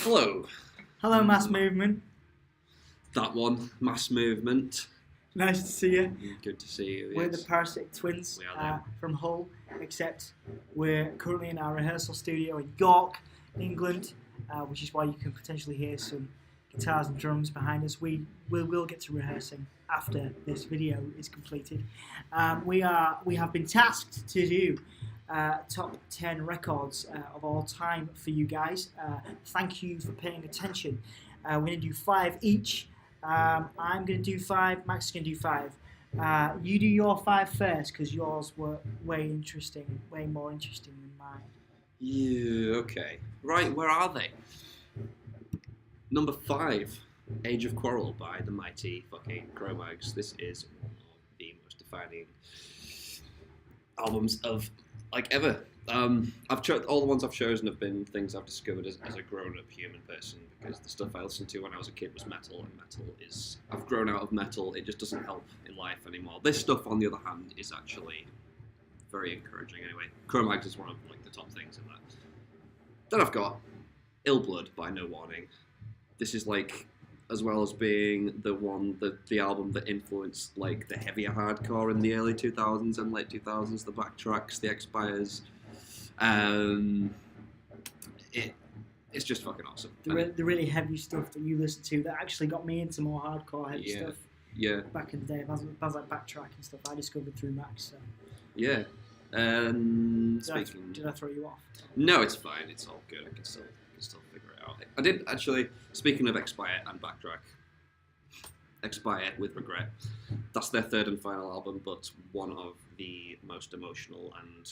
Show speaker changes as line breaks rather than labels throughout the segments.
Hello.
Hello, Mass Movement.
That one, Mass Movement.
Nice to see you.
Good to see you.
We're
yes.
the Parasitic Twins from Hull, except we're currently in our rehearsal studio in York, England, which is why you can potentially hear some guitars and drums behind us. We will get to rehearsing after this video is completed. We have been tasked to do top 10 records of all time for you guys. Thank you for paying attention. We're going to do 5 each. I'm going to do 5, Max is going to do 5. You do your 5 first, because yours were way more interesting than mine.
Yeah, okay. Right, where are they? Number 5, Age of Quarrel by the mighty fucking Cro-Mags. This is one of the most defining albums of, ever. All the ones I've chosen have been things I've discovered as a grown-up human person, because the stuff I listened to when I was a kid was metal, and I've grown out of metal. It just doesn't help in life anymore. This stuff, on the other hand, is actually very encouraging anyway. Cro-Mags is one of the top things in that. Then I've got Ill Blood by No Warning. This is as well as being the album that influenced the heavier hardcore in the early 2000s and late 2000s, the Backtracks, the Expires. It's just fucking awesome.
The really heavy stuff that you listen to that actually got me into more hardcore heavy stuff.
Yeah.
Back in the day, bands like Backtrack and stuff I discovered through Max. So.
Yeah.
Did I throw you off?
No, it's fine. It's all good. I can still figure it out. I did actually. Speaking of Expire and Backtrack, Expire with regret. That's their third and final album, but one of the most emotional and,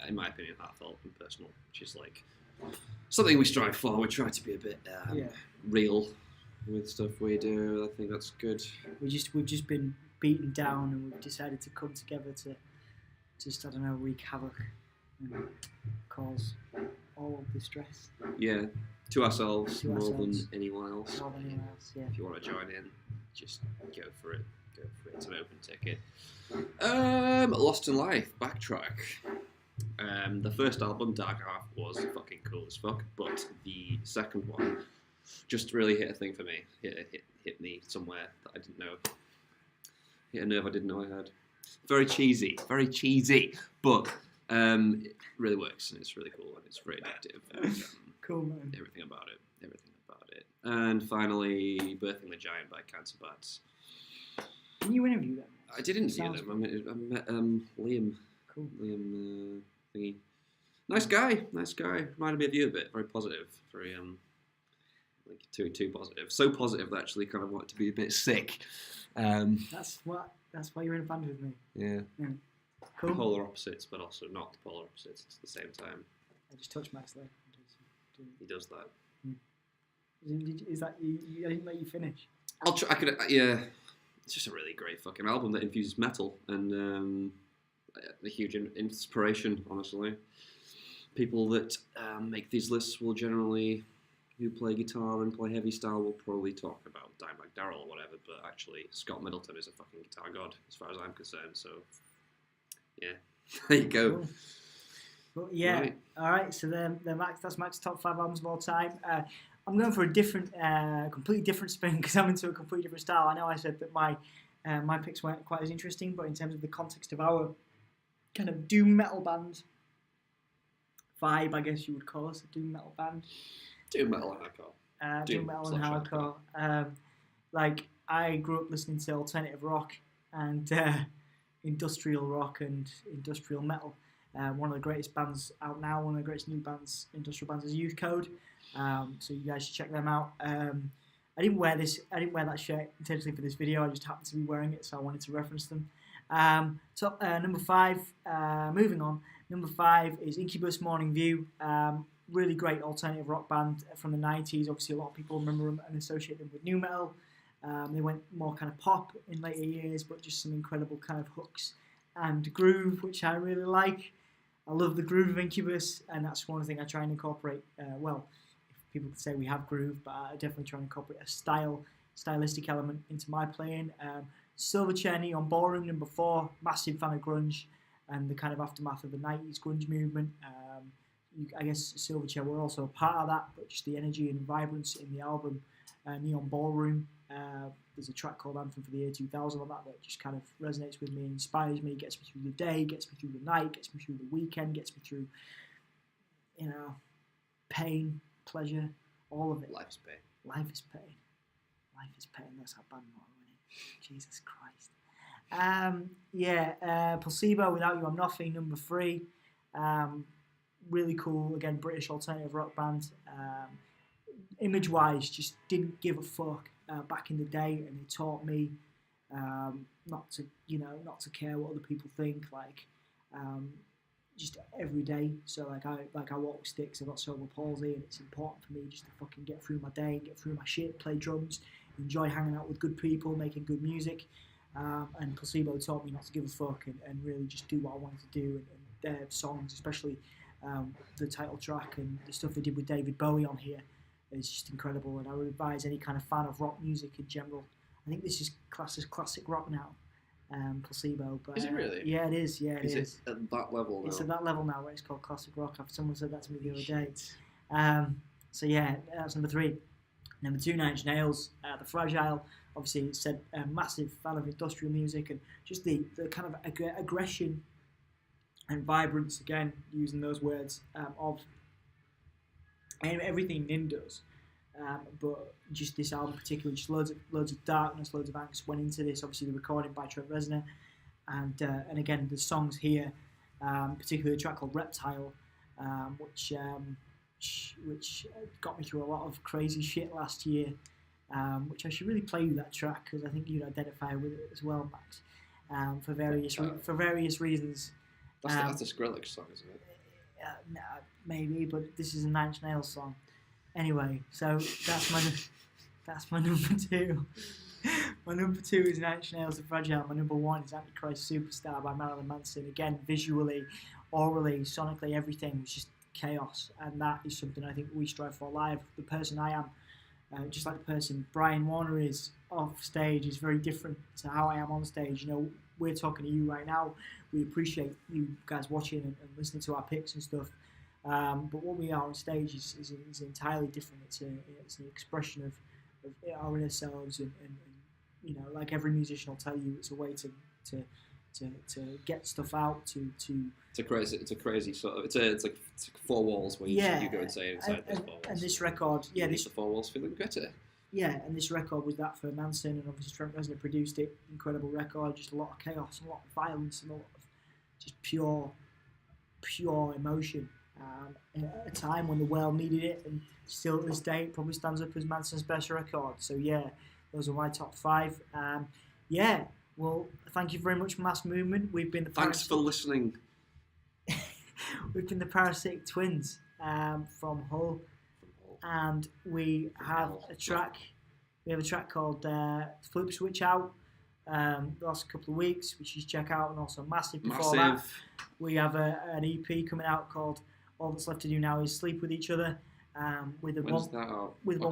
in my opinion, heartfelt and personal. Which is something we strive for. We try to be a bit real with stuff we do. I think that's good.
We've just been beaten down, and we've decided to come together to just, I don't know, wreak havoc and cause all of the stress.
Yeah, to ourselves more than anyone else.
More than anyone else, yeah.
If you want to join in, just go for it. It's an open ticket. Lost in Life, Backtrack. The first album, Dark Half, was fucking cool as fuck, but the second one just really hit a thing for me. Hit me somewhere that I didn't know. Hit a nerve I didn't know I had. Very cheesy, but it really works, and it's really cool, and it's very addictive.
Cool, man.
Everything about it. And finally, Birthing the Giant by Cancer Bats.
Can you interview them?
I did interview them. I met Liam.
Cool.
Liam thingy. Nice guy. Reminded me of you a bit. Very positive. Very too positive. So positive that I actually kind of wanted to be a bit sick.
That's why you're in a band with me.
Yeah.
Cool.
Polar opposites, but also not polar opposites at the same time.
I just touched Max there.
He does that.
Is that you? I didn't let you finish.
I'll try. Yeah. It's just a really great fucking album that infuses metal and a huge inspiration, honestly. People that make these lists will generally, who play guitar and play heavy style, will probably talk about Dimebag Darrell or whatever, but actually Scott Middleton is a fucking guitar god as far as I'm concerned, so yeah. There you go.
Cool. Well, yeah,
right.
Alright, so then that's Max's top 5 albums of all time. I'm going for a different, completely different spin, because I'm into a completely different style. I know I said that my picks weren't quite as interesting, but in terms of the context of our kind of doom metal band vibe, I guess you would call us a doom metal band.
Doom metal and hardcore.
Doom metal and hardcore. I grew up listening to alternative rock and industrial rock and industrial metal. One of the greatest bands out now, one of the greatest new bands, industrial bands, is Youth Code. So you guys should check them out. I didn't wear that shirt intentionally for this video. I just happened to be wearing it, so I wanted to reference them. Number 5. Moving on. Number 5 is Incubus Morning View. Really great alternative rock band from the 90s. Obviously, a lot of people remember them and associate them with nu metal. They went more kind of pop in later years, but just some incredible kind of hooks and groove, which I really like. I love the groove of Incubus, and that's one thing I try and incorporate. People could say we have groove, but I definitely try and incorporate a stylistic element into my playing. Silverchair on Ballroom, number 4, massive fan of grunge and the kind of aftermath of the 90s grunge movement. I guess Silverchair were also a part of that, but just the energy and vibrance in the album, Neon Ballroom. There's a track called Anthem for the Year 2000 on that just kind of resonates with me, inspires me, gets me through the day, gets me through the night, gets me through the weekend, gets me through, pain, pleasure, all of it.
Life is pain.
Life is pain. Life is pain. That's our band motto, isn't it? Jesus Christ. Placebo, Without You I'm Nothing, number 3. Really cool, again, British alternative rock band. Image-wise, just didn't give a fuck back in the day, and it taught me not to care what other people think. Just every day. So I walk with sticks. I've got cerebral palsy, and it's important for me just to fucking get through my day, get through my shit, play drums, enjoy hanging out with good people, making good music. And Placebo taught me not to give a fuck and really just do what I wanted to do. And their songs, especially the title track and the stuff they did with David Bowie on here, is just incredible. And I would advise any kind of fan of rock music in general. I think this is classed as classic rock now. Placebo, but
is it really?
Yeah, it is. Yeah,
is it at that level now?
It's at that level now where it's called classic rock. Someone said that to me the other day. So yeah, that's number 3. Number 2, Nine Inch Nails, The Fragile. Obviously, it said a massive fan of industrial music and just the kind of aggression and vibrance, again, using those words, of everything Nin does. But just this album particularly, just loads of darkness, loads of angst went into this. Obviously, the recording by Trent Reznor, and again the songs here, particularly a track called Reptile, which got me through a lot of crazy shit last year. Which I should really play you that track because I think you'd identify with it as well, Max. For various reasons.
That's a Skrillex song, isn't it?
Nah, maybe, but this is a Nine Inch Nails song. Anyway, so that's my number 2. My number 2 is Nine Inch Nails, The Fragile. My number 1 is Antichrist Superstar by Marilyn Manson. Again, visually, orally, sonically, everything was just chaos, and that is something I think we strive for live. The person I am, just like the person Brian Warner is off stage, is very different to how I am on stage. We're talking to you right now. We appreciate you guys watching and listening to our picks and stuff. But what we are on stage is entirely different. It's an expression of our inner selves, and like every musician will tell you, it's a way to get stuff out. It's
a crazy sort of. It's like 4 walls where you go insane inside those 4 walls.
And this record,
the 4 walls feeling better.
Yeah, and this record was that for Manson, and obviously Trent Reznor produced it. Incredible record, just a lot of chaos, a lot of violence, and a lot of just pure emotion. At a time when the world needed it, and still at this day, it probably stands up as Manson's best record. So yeah, those are my top 5. Well, thank you very much, Mass Movement. We've been
Thanks for listening.
We've been the Parasitic Twins from Hull, and we have a track. We have a track called "Flip Switch Out." The last couple of weeks, which you should check out, and also massive. Before that, we have an EP coming out called "All That's Left to Do Now Is Sleep with Each Other." With one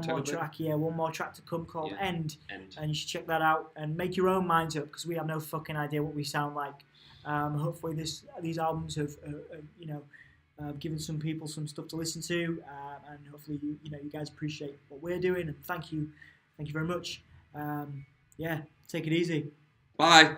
more track, one more track to come called End, and you should check that out and make your own minds up because we have no fucking idea what we sound like. Hopefully, these albums have given some people some stuff to listen to, and hopefully you guys appreciate what we're doing. And thank you very much. Take it easy.
Bye.